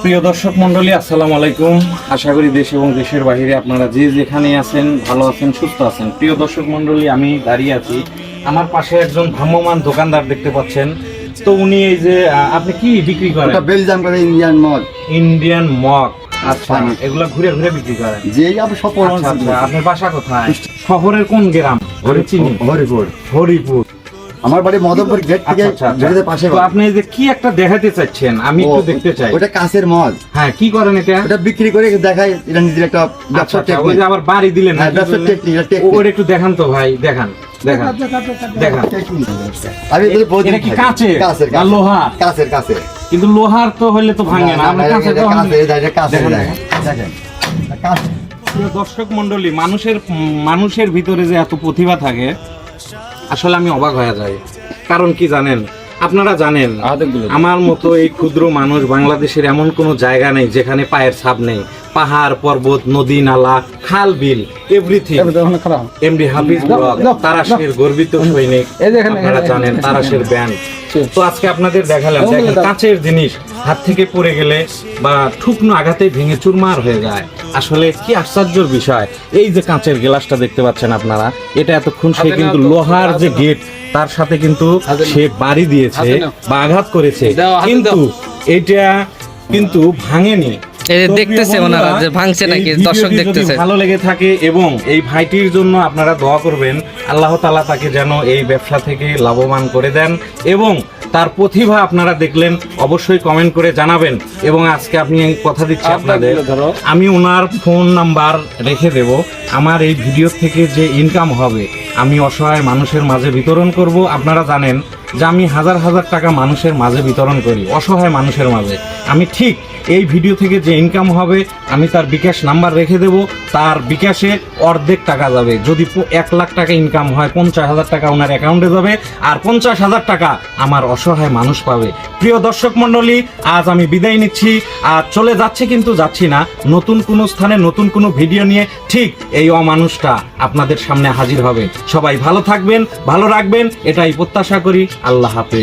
প্রিয় দর্শক মন্ডলী, আসসালামু আলাইকুম। আশা করি দেশ এবং দেশের বাইরে আপনারা যে যেখানে আছেন ভালো আছেন, সুস্থ আছেন। প্রিয় দর্শক মন্ডলী, আমি দাঁড়িয়ে আছি, আমার পাশে একজন ভ্রাম্যমান দোকানদার দেখতে পাচ্ছেন। তো উনি এই যে আপনি কি বিক্রি করেন? বেলজিয়াম করে ইন্ডিয়ান মদ। Indian mug. আচ্ছা, এগুলা ঘুরে ঘুরে বিক্রি করেন? যে আপনি সব আপনার বাসা কোথায়? শহরের কোন গ্রাম? হরিপুর। হরিপুর। আমার বাড়ি মদনপুর গেট থেকে গেটের পাশে। তো আপনি এই যে কি একটা দেখাতে চাচ্ছেন, আমি একটু দেখতে চাই। ওটা কাঁচের মদ। হ্যাঁ, কি করেন এটা? ওটা বিক্রি করে দেখাই, এটা নিজের একটা ব্যবসা টেকনিক। ওই যে আবার বাড়ি দিলেন, হ্যাঁ, ব্যবসা টেকনিক। ওটা একটু দেখান তো ভাই, দেখান দেখান দেখান। আমি তো বলছি এটা কি কাঁচের না লোহার? কাঁচের কাঁচের। কিন্তু লোহার তো হইলে তো ভাঙে না। আপনি কাঁচের তো কাঁচের দেখেন। দর্শক মন্ডলী, মানুষের ভিতরে যে এত প্রতিভা থাকে, আসলে আমি অবাক হয়ে যাই। কারণ কি জানেন? আপনারা জানেন, আমার মতো এই ক্ষুদ্র মানুষ, বাংলাদেশের এমন কোনো জায়গা নেই যেখানে পায়ের ছাপ নেই। পাহাড়, পর্বত, নদী, নালা, খাল, বিল, এভরিথিং। এমডি হাফিজ ব্লগ, তারাশের গর্বিত সৈনিক, আপনারা জানেন, তারাশের ব্যান্ড। তো আজকে আপনাদের দেখালাম, দেখেন কাঁচের জিনিস হাত থেকে পড়ে গেলে বা ঠুকনো আঘাতে ভেঙে চুরমার হয়ে যায়। আসলে কি আশ্চর্যের বিষয়, এই যে কাঁচের গ্লাসটা দেখতে পাচ্ছেন আপনারা, এটা এতক্ষণ সে কিন্তু লোহার যে গেট তার সাথে কিন্তু সে বাড়ি দিয়েছে বা আঘাত করেছে, কিন্তু এটা কিন্তু ভাঙেনি। দেখতেছে ওনারা যে ভাঙছে নাকি, দর্শক দেখতেছে। ভালো লেগে থাকে এবং এই ভাইটির জন্য আপনারা দোয়া করবেন, আল্লাহ তাআলা তাকে যেন এই ব্যবসা থেকে লাভবান করে দেন। এবং তার প্রতিভা আপনারা দেখলেন, অবশ্যই কমেন্ট করে জানাবেন। এবং আজকে আপনি কথা দিচ্ছি আপনাদের, আমি ওনার ফোন নাম্বার রেখে দেব। আমার এই ভিডিও থেকে যে ইনকাম হবে আমি অসহায় মানুষের মাঝে বিতরণ করব। আপনারা জানেন যে আমি হাজার হাজার টাকা মানুষের মাঝে বিতরণ করি, অসহায় মানুষের মাঝে। আমি ঠিক এই ভিডিও থেকে যে ইনকাম হবে আমি তার বিকাশ নাম্বার রেখে দেব, তার বিকাশে অর্ধেক টাকা যাবে। যদি 1 লাখ টাকা ইনকাম হয়, 50,000 টাকা ওনার অ্যাকাউন্টে যাবে, আর 50,000 টাকা আমার অসহায় মানুষ পাবে। প্রিয় দর্শক মণ্ডলী, আজ আমি বিদায় নিচ্ছি। আর চলে যাচ্ছে, কিন্তু যাচ্ছি না, নতুন কোনো স্থানে নতুন কোনো ভিডিও নিয়ে ঠিক এই অমানুষটা আপনাদের সামনে হাজির হবে। সবাই ভালো থাকবেন, ভালো রাখবেন, এটাই প্রত্যাশা করি। আল্লাহ হাফেজ।